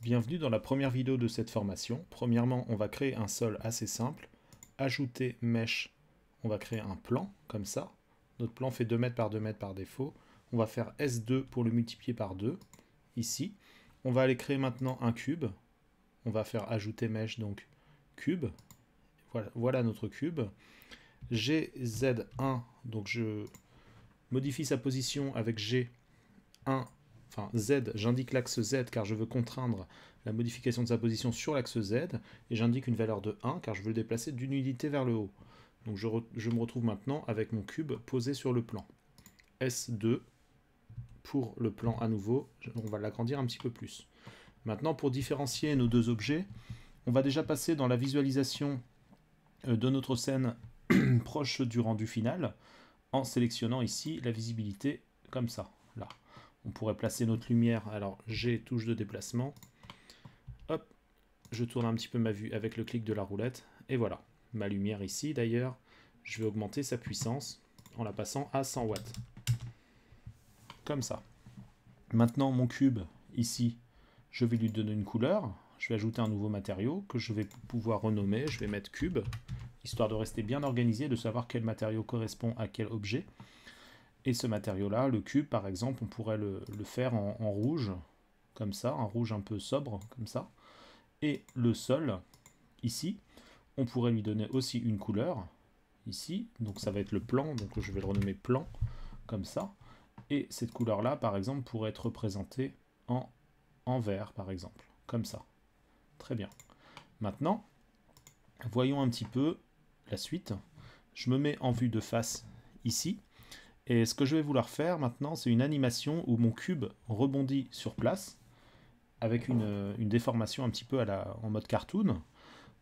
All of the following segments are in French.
Bienvenue dans la première vidéo de cette formation. Premièrement, on va créer un sol assez simple. Ajouter Mesh, on va créer un plan, comme ça. Notre plan fait 2 mètres par 2 mètres par défaut. On va faire S2 pour le multiplier par 2, ici. On va aller créer maintenant un cube. On va faire ajouter Mesh, donc cube. Voilà notre cube. GZ1, donc je modifie sa position avec G1. Enfin Z, j'indique l'axe Z car je veux contraindre la modification de sa position sur l'axe Z, et j'indique une valeur de 1 car je veux le déplacer d'une unité vers le haut. Donc je me retrouve maintenant avec mon cube posé sur le plan. S2 pour le plan à nouveau, on va l'agrandir un petit peu plus. Maintenant, pour différencier nos deux objets, on va déjà passer dans la visualisation de notre scène proche du rendu final, en sélectionnant ici la visibilité comme ça, là. On pourrait placer notre lumière, alors G, touche de déplacement, hop, je tourne un petit peu ma vue avec le clic de la roulette, et voilà, ma lumière ici d'ailleurs, je vais augmenter sa puissance en la passant à 100 watts, comme ça. Maintenant mon cube, ici, je vais lui donner une couleur, je vais ajouter un nouveau matériau que je vais pouvoir renommer, je vais mettre cube, histoire de rester bien organisé, de savoir quel matériau correspond à quel objet. Et ce matériau-là, le cube par exemple, on pourrait le faire en rouge, comme ça, un rouge un peu sobre, comme ça. Et le sol, ici, on pourrait lui donner aussi une couleur, ici, donc ça va être le plan, donc je vais le renommer plan, comme ça. Et cette couleur-là, par exemple, pourrait être représentée en vert, par exemple, comme ça. Très bien. Maintenant, voyons un petit peu la suite. Je me mets en vue de face, ici. Et ce que je vais vouloir faire maintenant, c'est une animation où mon cube rebondit sur place, avec une déformation un petit peu en mode cartoon.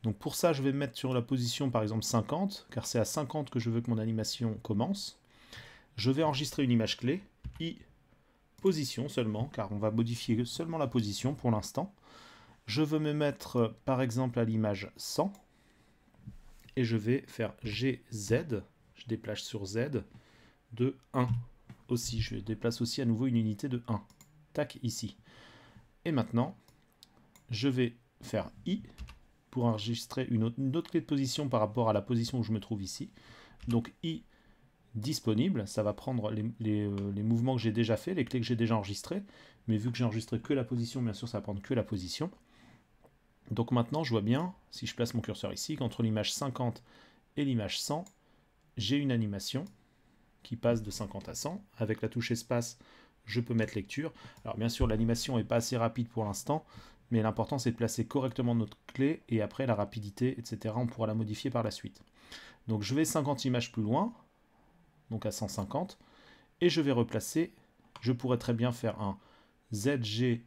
Donc pour ça, je vais me mettre sur la position par exemple 50, car c'est à 50 que je veux que mon animation commence. Je vais enregistrer une image clé, I, position seulement, car on va modifier seulement la position pour l'instant. Je veux me mettre par exemple à l'image 100, et je vais faire GZ, je déplace sur Z, de 1 aussi, je déplace aussi à nouveau une unité de 1, tac, ici. Et maintenant, je vais faire I pour enregistrer une autre clé de position par rapport à la position où je me trouve ici. Donc I disponible, ça va prendre les mouvements que j'ai déjà fait, les clés que j'ai déjà enregistrées, mais vu que j'ai enregistré que la position, bien sûr ça va prendre que la position. Donc maintenant je vois bien, si je place mon curseur ici, qu'entre l'image 50 et l'image 100, j'ai une animation qui passe de 50 à 100. Avec la touche espace, je peux mettre lecture. Alors bien sûr, l'animation n'est pas assez rapide pour l'instant, mais l'important c'est de placer correctement notre clé, et après la rapidité, etc., on pourra la modifier par la suite. Donc je vais 50 images plus loin, donc à 150, et je vais replacer, je pourrais très bien faire un ZG-1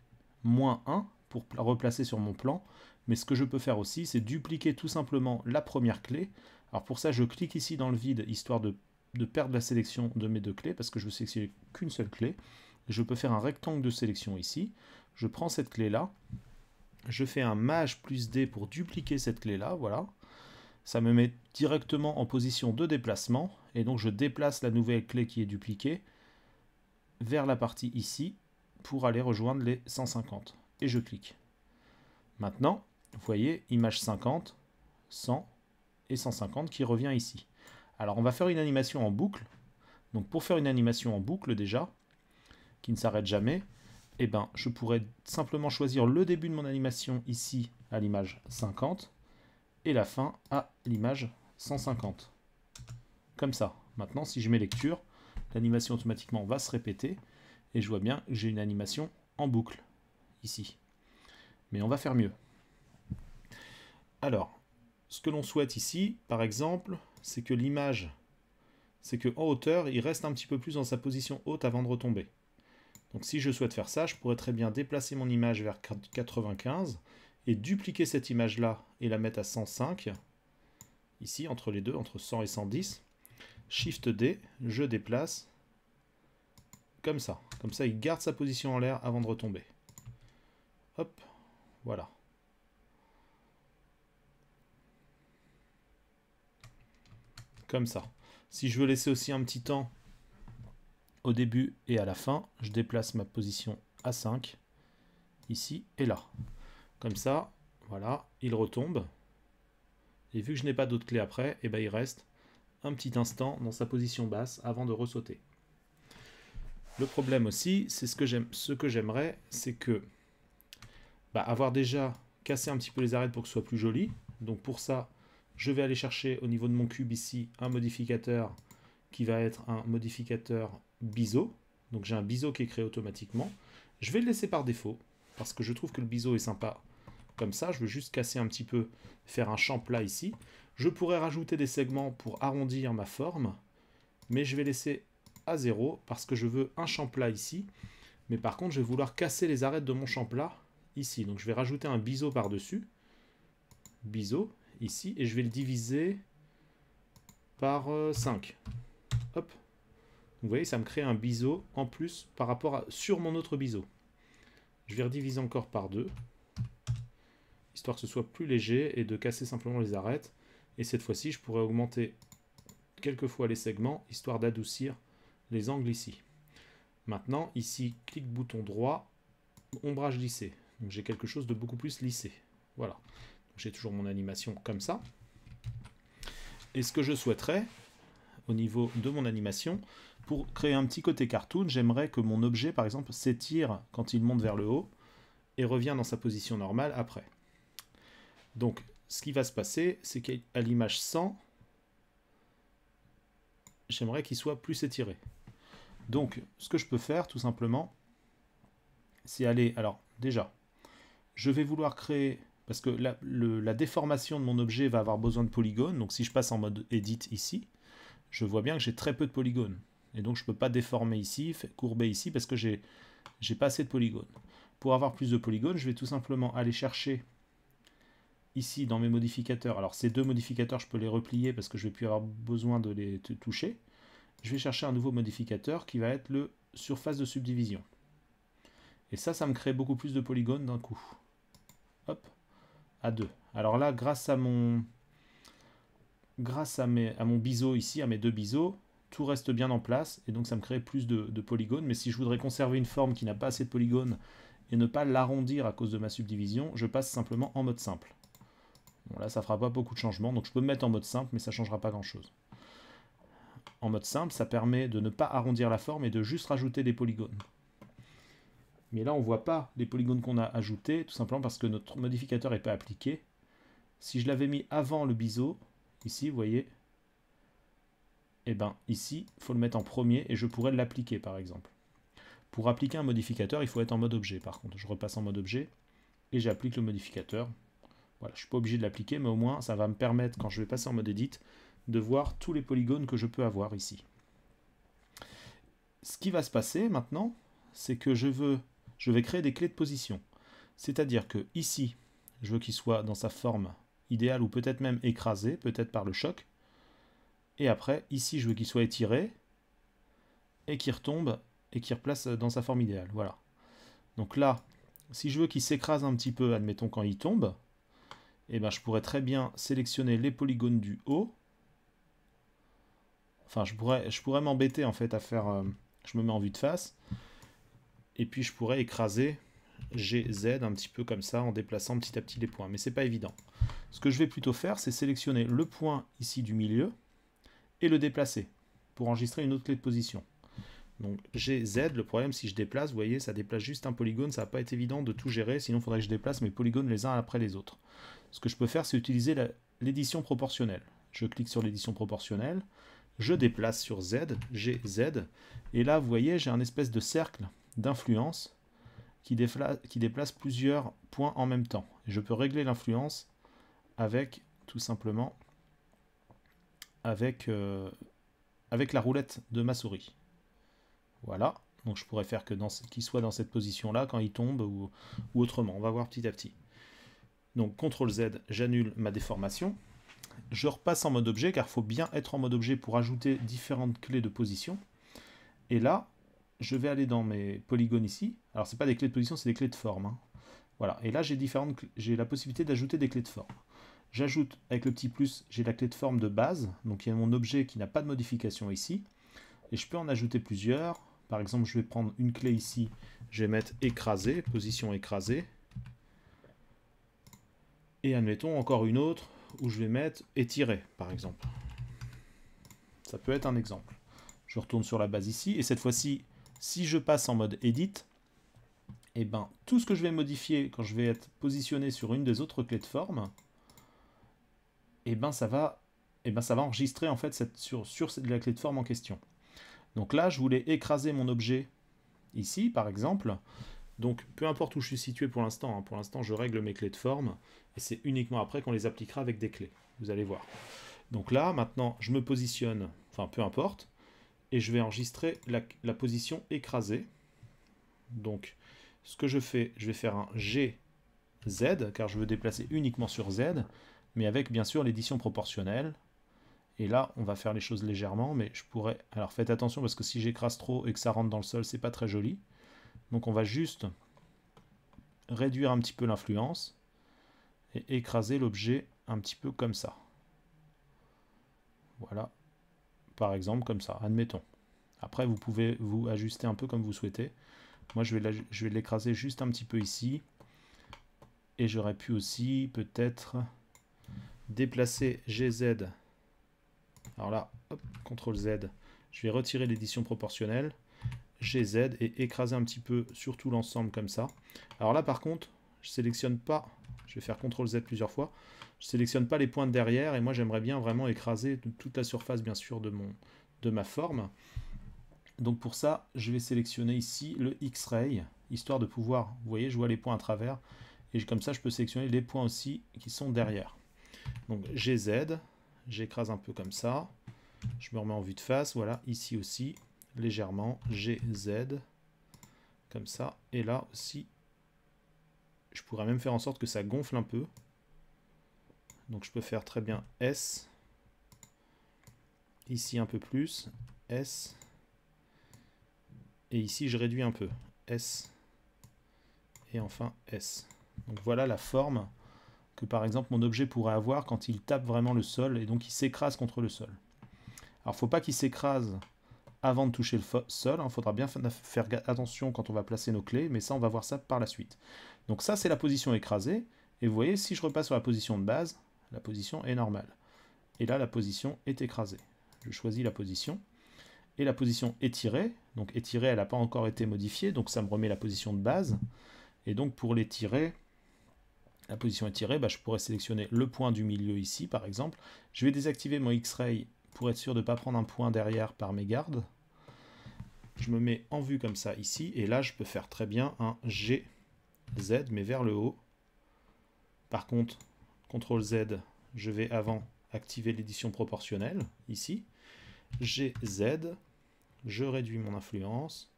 pour replacer sur mon plan, mais ce que je peux faire aussi, c'est dupliquer tout simplement la première clé. Alors pour ça, je clique ici dans le vide, histoire de perdre la sélection de mes deux clés, parce que je veux sélectionner qu'une seule clé. Je peux faire un rectangle de sélection ici. Je prends cette clé-là. Je fais un Maj plus D pour dupliquer cette clé-là, voilà. Ça me met directement en position de déplacement, et donc je déplace la nouvelle clé qui est dupliquée vers la partie ici, pour aller rejoindre les 150. Et je clique. Maintenant, vous voyez, image 50, 100 et 150 qui revient ici. Alors on va faire une animation en boucle. Donc pour faire une animation en boucle déjà, qui ne s'arrête jamais, eh ben, je pourrais simplement choisir le début de mon animation ici à l'image 50 et la fin à l'image 150. Comme ça. Maintenant si je mets lecture, l'animation automatiquement va se répéter et je vois bien que j'ai une animation en boucle ici. Mais on va faire mieux. Alors, ce que l'on souhaite ici, par exemple, c'est que l'image, c'est qu'en hauteur, il reste un petit peu plus dans sa position haute avant de retomber. Donc si je souhaite faire ça, je pourrais très bien déplacer mon image vers 95 et dupliquer cette image-là et la mettre à 105, ici, entre les deux, entre 100 et 110. Shift D, je déplace, comme ça. Comme ça, il garde sa position en l'air avant de retomber. Hop, voilà. Comme ça. Si je veux laisser aussi un petit temps au début et à la fin, je déplace ma position à 5, ici et là. Comme ça, voilà, il retombe. Et vu que je n'ai pas d'autres clés après, et ben il reste un petit instant dans sa position basse avant de ressauter. Le problème aussi, c'est ce que j'aimerais, c'est que avoir déjà cassé un petit peu les arêtes pour que ce soit plus joli. Donc pour ça, je vais aller chercher au niveau de mon cube ici un modificateur qui va être un modificateur biseau. Donc j'ai un biseau qui est créé automatiquement. Je vais le laisser par défaut parce que je trouve que le biseau est sympa comme ça. Je veux juste casser un petit peu, faire un champ plat ici. Je pourrais rajouter des segments pour arrondir ma forme, mais je vais laisser à 0 parce que je veux un champ plat ici. Mais par contre, je vais vouloir casser les arêtes de mon champ plat ici. Donc je vais rajouter un biseau par-dessus. Biseau ici. Et je vais le diviser par 5. Hop. Vous voyez, ça me crée un biseau en plus par rapport sur mon autre biseau. Je vais rediviser encore par 2. Histoire que ce soit plus léger et de casser simplement les arêtes. Et cette fois-ci, je pourrais augmenter quelques fois les segments, histoire d'adoucir les angles ici. Maintenant, ici, clic bouton droit, ombrage lissé. Donc j'ai quelque chose de beaucoup plus lissé. Voilà. J'ai toujours mon animation comme ça. Et ce que je souhaiterais, au niveau de mon animation, pour créer un petit côté cartoon, j'aimerais que mon objet, par exemple, s'étire quand il monte vers le haut et revient dans sa position normale après. Donc, ce qui va se passer, c'est qu'à l'image 100, j'aimerais qu'il soit plus étiré. Donc, ce que je peux faire, tout simplement, c'est aller... Alors, déjà, je vais vouloir créer... Parce que la déformation de mon objet va avoir besoin de polygones. Donc, si je passe en mode Edit ici, je vois bien que j'ai très peu de polygones. Et donc, je ne peux pas déformer ici, courber ici, parce que j'ai pas assez de polygones. Pour avoir plus de polygones, je vais tout simplement aller chercher ici dans mes modificateurs. Alors, ces deux modificateurs, je peux les replier parce que je ne vais plus avoir besoin de les toucher. Je vais chercher un nouveau modificateur qui va être le surface de subdivision. Et ça me crée beaucoup plus de polygones d'un coup. Hop, à 2. Alors là, grâce à mon biseau ici, à mes deux biseaux, tout reste bien en place et donc ça me crée plus de polygones. Mais si je voudrais conserver une forme qui n'a pas assez de polygones et ne pas l'arrondir à cause de ma subdivision, je passe simplement en mode simple. Bon, là, ça fera pas beaucoup de changements, donc je peux me mettre en mode simple, mais ça ne changera pas grand-chose. En mode simple, ça permet de ne pas arrondir la forme et de juste rajouter des polygones. Mais là, on ne voit pas les polygones qu'on a ajoutés, tout simplement parce que notre modificateur n'est pas appliqué. Si je l'avais mis avant le biseau, ici, vous voyez, et bien ici, il faut le mettre en premier et je pourrais l'appliquer, par exemple. Pour appliquer un modificateur, il faut être en mode objet, par contre. Je repasse en mode objet et j'applique le modificateur. Voilà, je ne suis pas obligé de l'appliquer, mais au moins, ça va me permettre, quand je vais passer en mode edit, de voir tous les polygones que je peux avoir ici. Ce qui va se passer maintenant, c'est que je vais créer des clés de position. C'est-à-dire que ici, je veux qu'il soit dans sa forme idéale ou peut-être même écrasé, peut-être par le choc. Et après, ici, je veux qu'il soit étiré et qu'il retombe et qu'il replace dans sa forme idéale. Voilà. Donc là, si je veux qu'il s'écrase un petit peu, admettons quand il tombe, eh ben, je pourrais très bien sélectionner les polygones du haut. Enfin, je pourrais m'embêter en fait à faire... je me mets en vue de face. Et puis je pourrais écraser GZ un petit peu comme ça en déplaçant petit à petit les points. Mais c'est pas évident. Ce que je vais plutôt faire, c'est sélectionner le point ici du milieu et le déplacer pour enregistrer une autre clé de position. Donc GZ, le problème si je déplace, vous voyez, ça déplace juste un polygone, ça va pas être évident de tout gérer, sinon il faudrait que je déplace mes polygones les uns après les autres. Ce que je peux faire, c'est utiliser l'édition proportionnelle. Je clique sur l'édition proportionnelle, je déplace sur Z, GZ, et là vous voyez, j'ai un espèce de cercle d'influence qui déplace plusieurs points en même temps. Et je peux régler l'influence avec, tout simplement, avec la roulette de ma souris. Voilà, donc je pourrais faire qu'il soit dans cette position-là quand il tombe ou autrement. On va voir petit à petit. Donc CTRL Z, j'annule ma déformation. Je repasse en mode objet, car il faut bien être en mode objet pour ajouter différentes clés de position. Et là, je vais aller dans mes polygones ici. Alors, ce n'est pas des clés de position, c'est des clés de forme. Hein. Voilà, et là, j'ai la possibilité d'ajouter des clés de forme. J'ajoute, avec le petit plus, j'ai la clé de forme de base. Donc, il y a mon objet qui n'a pas de modification ici. Et je peux en ajouter plusieurs. Par exemple, je vais prendre une clé ici. Je vais mettre écrasé, position écrasée. Et admettons encore une autre où je vais mettre étirer, par exemple. Ça peut être un exemple. Je retourne sur la base ici, et cette fois-ci, si je passe en mode Edit, et ben, tout ce que je vais modifier quand je vais être positionné sur une des autres clés de forme, et ben ça va enregistrer en fait sur la clé de forme en question. Donc là, je voulais écraser mon objet ici, par exemple. Donc, peu importe où je suis situé pour l'instant, hein. Pour l'instant, je règle mes clés de forme, et c'est uniquement après qu'on les appliquera avec des clés. Vous allez voir. Donc là, maintenant, je me positionne, enfin, peu importe, et je vais enregistrer la position écrasée. Donc, ce que je fais, je vais faire un GZ, car je veux déplacer uniquement sur Z, mais avec, bien sûr, l'édition proportionnelle. Et là, on va faire les choses légèrement, mais je pourrais... Alors, faites attention, parce que si j'écrase trop et que ça rentre dans le sol, c'est pas très joli. Donc on va juste réduire un petit peu l'influence et écraser l'objet un petit peu comme ça. Voilà, par exemple comme ça, admettons. Après vous pouvez vous ajuster un peu comme vous souhaitez. Moi je vais l'écraser juste un petit peu ici. Et j'aurais pu aussi peut-être déplacer GZ. Alors là, hop, CTRL Z. Je vais retirer l'édition proportionnelle. GZ et écraser un petit peu sur tout l'ensemble comme ça. Alors là par contre, je sélectionne pas, je vais faire CTRL Z plusieurs fois, je sélectionne pas les points de derrière et moi j'aimerais bien vraiment écraser toute la surface bien sûr de ma forme. Donc pour ça, je vais sélectionner ici le X-Ray, histoire de pouvoir, vous voyez, je vois les points à travers, et comme ça je peux sélectionner les points aussi qui sont derrière. Donc GZ, j'écrase un peu comme ça, je me remets en vue de face, voilà, ici aussi, légèrement, GZ, comme ça, et là aussi, je pourrais même faire en sorte que ça gonfle un peu, donc je peux faire très bien S, ici un peu plus, S, et ici je réduis un peu, S, et enfin S. Donc voilà la forme que par exemple mon objet pourrait avoir quand il tape vraiment le sol, et donc il s'écrase contre le sol. Alors il ne faut pas qu'il s'écrase avant de toucher le sol, il faudra bien faire attention quand on va placer nos clés, mais ça on va voir ça par la suite. Donc ça c'est la position écrasée, et vous voyez si je repasse sur la position de base, la position est normale. Et là la position est écrasée. Je choisis la position, et la position étirée, donc étirée elle n'a pas encore été modifiée, donc ça me remet la position de base, et donc pour l'étirer, la position étirée, je pourrais sélectionner le point du milieu ici par exemple. Je vais désactiver mon X-Ray pour être sûr de ne pas prendre un point derrière par mes gardes. Je me mets en vue comme ça ici, et là je peux faire très bien un GZ, mais vers le haut. Par contre, CTRL Z, je vais avant activer l'édition proportionnelle, ici. GZ, je réduis mon influence,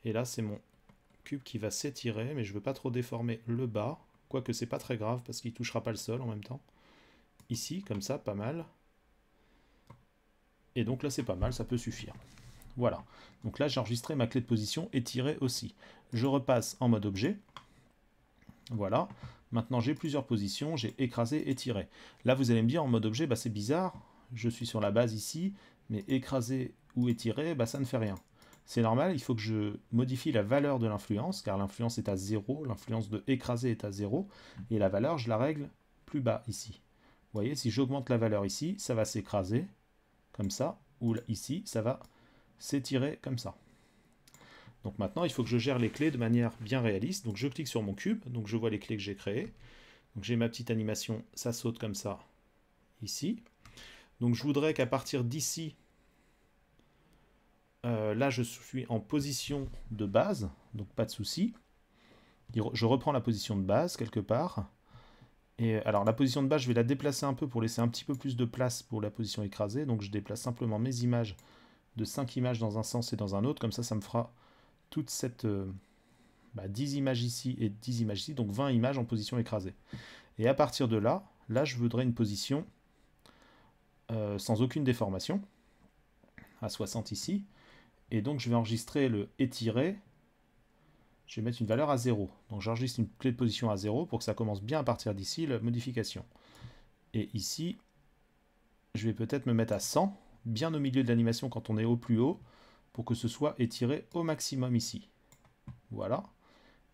et là c'est mon cube qui va s'étirer, mais je ne veux pas trop déformer le bas, quoique c'est pas très grave, parce qu'il ne touchera pas le sol en même temps. Ici, comme ça, pas mal. Et donc là c'est pas mal, ça peut suffire. Voilà, donc là j'ai enregistré ma clé de position étirée aussi. Je repasse en mode objet. Voilà, maintenant j'ai plusieurs positions, j'ai écrasé, étiré. Là vous allez me dire en mode objet, c'est bizarre, je suis sur la base ici, mais écraser ou étirer, ça ne fait rien. C'est normal, il faut que je modifie la valeur de l'influence, car l'influence est à 0, l'influence de écraser est à 0, et la valeur je la règle plus bas ici. Vous voyez, si j'augmente la valeur ici, ça va s'écraser, comme ça, ou ici, ça va s'étirer comme ça. Donc maintenant, il faut que je gère les clés de manière bien réaliste. Donc je clique sur mon cube, donc je vois les clés que j'ai créées. Donc j'ai ma petite animation, ça saute comme ça, ici. Donc je voudrais qu'à partir d'ici, là je suis en position de base, donc pas de souci. Je reprends la position de base quelque part. Et alors la position de base, je vais la déplacer un peu pour laisser un petit peu plus de place pour la position écrasée. Donc je déplace simplement mes images de 5 images dans un sens et dans un autre. Comme ça me fera toute cette 10 images ici et 10 images ici, donc 20 images en position écrasée. Et à partir de là, je voudrais une position sans aucune déformation, à 60 ici, et donc je vais enregistrer le étiré, je vais mettre une valeur à 0. Donc j'enregistre une clé de position à 0 pour que ça commence bien à partir d'ici, la modification. Et ici, je vais peut-être me mettre à 100, bien au milieu de l'animation quand on est au plus haut, pour que ce soit étiré au maximum ici. Voilà,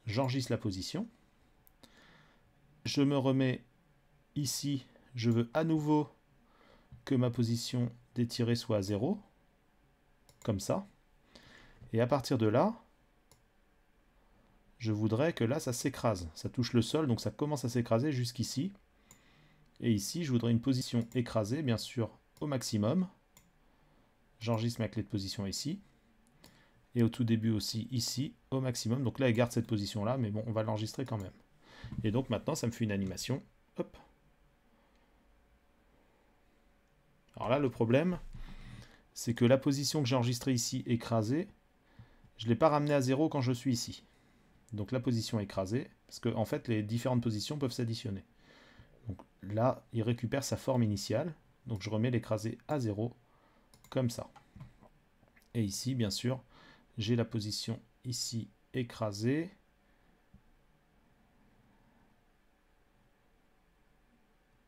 j'enregistre la position. Je me remets ici, je veux à nouveau que ma position d'étiré soit à 0, comme ça. Et à partir de là, je voudrais que là, ça s'écrase. Ça touche le sol, donc ça commence à s'écraser jusqu'ici. Et ici, je voudrais une position écrasée, bien sûr, au maximum. J'enregistre ma clé de position ici. Et au tout début aussi, ici, au maximum. Donc là, elle garde cette position-là, mais bon, on va l'enregistrer quand même. Et donc maintenant, ça me fait une animation. Hop. Alors là, le problème, c'est que la position que j'ai enregistrée ici, écrasée, je ne l'ai pas ramenée à 0 quand je suis ici. Donc la position écrasée, parce qu'en fait, les différentes positions peuvent s'additionner. Donc là, il récupère sa forme initiale. Donc je remets l'écrasé à 0, comme ça. Et ici, bien sûr, j'ai la position ici écrasée.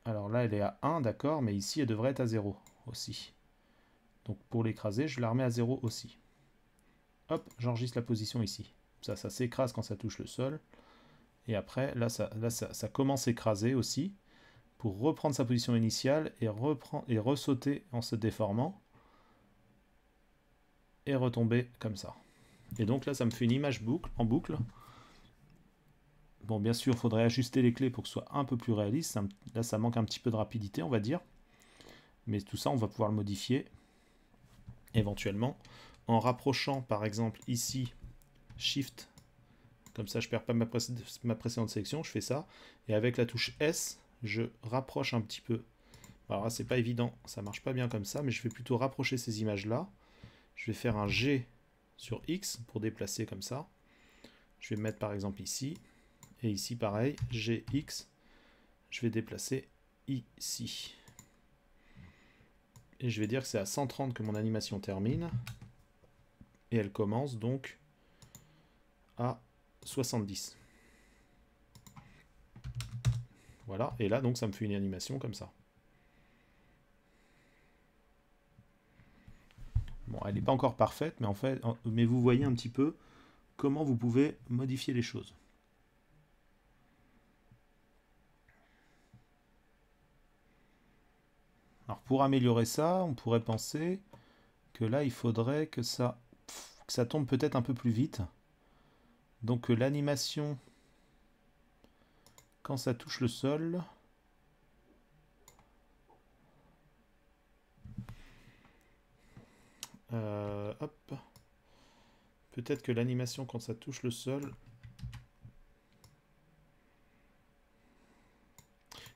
Alors là, elle est à 1, d'accord, mais ici, elle devrait être à 0 aussi. Donc pour l'écraser, je la remets à 0 aussi. Hop, j'enregistre la position ici. Ça s'écrase quand ça touche le sol. Et après, là, ça commence à écraser aussi, pour reprendre sa position initiale et ressauter en se déformant. Et retomber comme ça. Et donc là, ça me fait une image en boucle. Bon, bien sûr, il faudrait ajuster les clés pour que ce soit un peu plus réaliste. Là, ça manque un petit peu de rapidité, on va dire. Mais tout ça, on va pouvoir le modifier éventuellement en rapprochant, par exemple, ici, Shift. Comme ça, je ne perds pas ma précédente sélection. Je fais ça. Et avec la touche S, je rapproche un petit peu. Alors là, c'est pas évident. Ça marche pas bien comme ça. Mais je vais plutôt rapprocher ces images-là. Je vais faire un G sur X pour déplacer comme ça. Je vais me mettre par exemple ici. Et ici, pareil, GX, je vais déplacer ici. Et je vais dire que c'est à 130 que mon animation termine. Et elle commence donc à 70. Voilà, et là, donc, ça me fait une animation comme ça. Bon, elle n'est pas encore parfaite, mais en fait, mais vous voyez un petit peu comment vous pouvez modifier les choses. Alors pour améliorer ça, on pourrait penser que là, il faudrait que ça tombe peut-être un peu plus vite. Donc l'animation, quand ça touche le sol, hop, peut-être que l'animation quand ça touche le sol,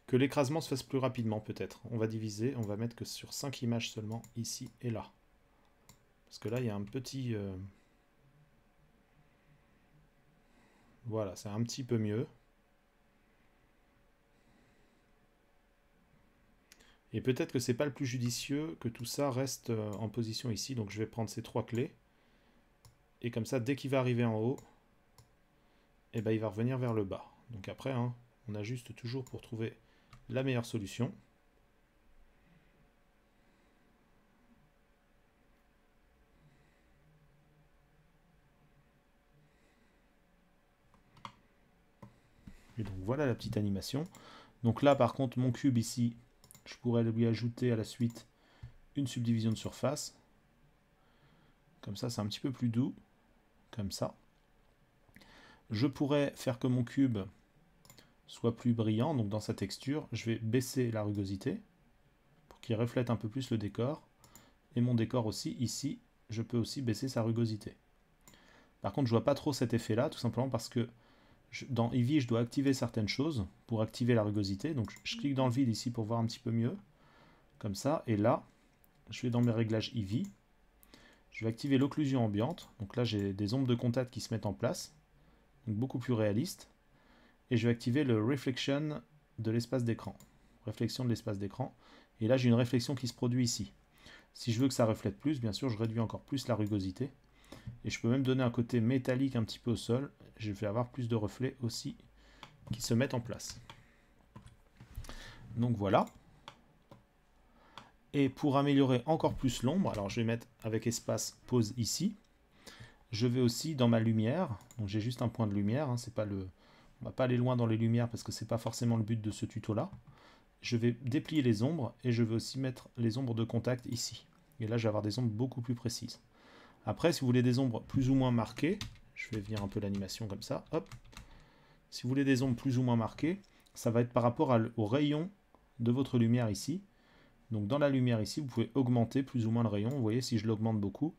que l'écrasement se fasse plus rapidement peut-être. On va diviser, on va mettre que sur 5 images seulement, ici et là. Parce que là, il y a un petit... Voilà, c'est un petit peu mieux. Et peut-être que c'est pas le plus judicieux que tout ça reste en position ici. Donc je vais prendre ces 3 clés. Et comme ça, dès qu'il va arriver en haut, eh ben, il va revenir vers le bas. Donc après, hein, on ajuste toujours pour trouver la meilleure solution. Et donc voilà la petite animation. Donc là par contre mon cube ici, je pourrais lui ajouter à la suite une subdivision de surface. Comme ça c'est un petit peu plus doux. Comme ça. Je pourrais faire que mon cube soit plus brillant. Donc dans sa texture, je vais baisser la rugosité pour qu'il reflète un peu plus le décor. Et mon décor aussi, ici, je peux aussi baisser sa rugosité. Par contre, je vois pas trop cet effet-là, tout simplement parce que dans Eevee, je dois activer certaines choses pour activer la rugosité. Donc je clique dans le vide ici pour voir un petit peu mieux. Comme ça. Et là, je vais dans mes réglages Eevee. Je vais activer l'occlusion ambiante. Donc là, j'ai des ombres de contact qui se mettent en place. Donc beaucoup plus réaliste. Et je vais activer le Reflection de l'espace d'écran. Réflexion de l'espace d'écran. Et là, j'ai une réflexion qui se produit ici. Si je veux que ça reflète plus, bien sûr, je réduis encore plus la rugosité. Et je peux même donner un côté métallique un petit peu au sol. Je vais avoir plus de reflets aussi qui se mettent en place. Donc voilà. Et pour améliorer encore plus l'ombre, alors je vais mettre avec espace pause ici. Je vais aussi dans ma lumière. Donc j'ai juste un point de lumière. Hein, c'est pas le... On va pas aller loin dans les lumières parce que c'est pas forcément le but de ce tuto là. Je vais déplier les ombres et je vais aussi mettre les ombres de contact ici. Et là, je vais avoir des ombres beaucoup plus précises. Après, si vous voulez des ombres plus ou moins marquées, je vais venir un peu l'animation comme ça, hop. Si vous voulez des ombres plus ou moins marquées, ça va être par rapport au rayon de votre lumière ici. Donc dans la lumière ici, vous pouvez augmenter plus ou moins le rayon. Vous voyez, si je l'augmente beaucoup,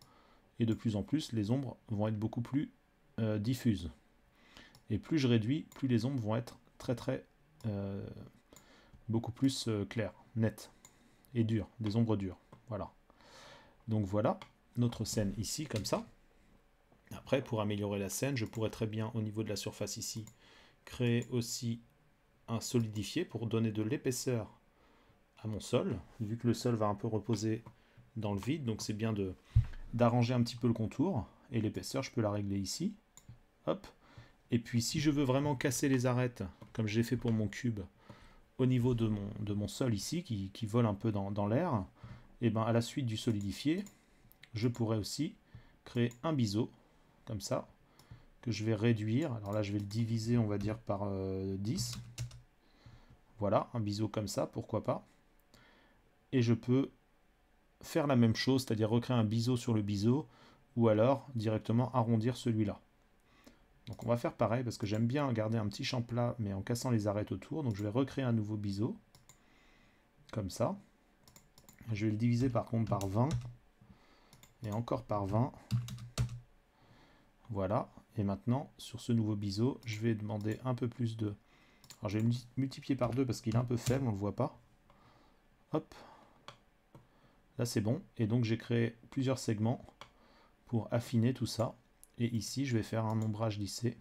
et de plus en plus, les ombres vont être beaucoup plus diffuses. Et plus je réduis, plus les ombres vont être beaucoup plus claires, nettes et dures, des ombres dures. Voilà. Donc voilà notre scène ici, comme ça. Après, pour améliorer la scène, je pourrais très bien, au niveau de la surface ici, créer aussi un solidifié pour donner de l'épaisseur à mon sol, vu que le sol va un peu reposer dans le vide, donc c'est bien d'arranger un petit peu le contour, et l'épaisseur, je peux la régler ici. Hop. Et puis, si je veux vraiment casser les arêtes, comme j'ai fait pour mon cube, au niveau de mon sol ici, qui vole un peu dans l'air, et ben à la suite du solidifié, je pourrais aussi créer un biseau, comme ça, que je vais réduire. Alors là, je vais le diviser, on va dire, par 10. Voilà, un biseau comme ça, pourquoi pas. Et je peux faire la même chose, c'est-à-dire recréer un biseau sur le biseau, ou alors directement arrondir celui-là. Donc on va faire pareil, parce que j'aime bien garder un petit champ plat, mais en cassant les arêtes autour. Donc je vais recréer un nouveau biseau, comme ça. Je vais le diviser par contre par 20, et encore par 20. Voilà, et maintenant, sur ce nouveau biseau, je vais demander un peu plus de... Alors je vais le multiplier par 2 parce qu'il est un peu faible, on ne le voit pas. Hop, là c'est bon, et donc j'ai créé plusieurs segments pour affiner tout ça. Et ici, je vais faire un ombrage lissé.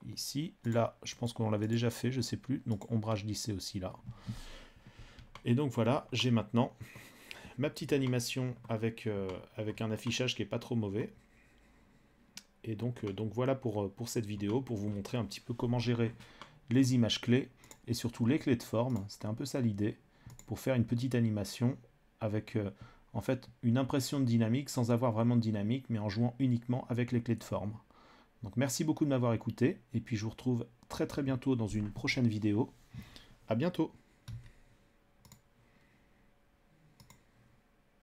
Ici, là, je pense qu'on l'avait déjà fait, je ne sais plus, donc ombrage lissé aussi là. Et donc voilà, j'ai maintenant ma petite animation avec un affichage qui n'est pas trop mauvais. Et donc voilà pour cette vidéo, pour vous montrer un petit peu comment gérer les images clés et surtout les clés de forme. C'était un peu ça l'idée, pour faire une petite animation avec en fait une impression de dynamique sans avoir vraiment de dynamique, mais en jouant uniquement avec les clés de forme. Donc merci beaucoup de m'avoir écouté, et puis je vous retrouve très bientôt dans une prochaine vidéo. À bientôt!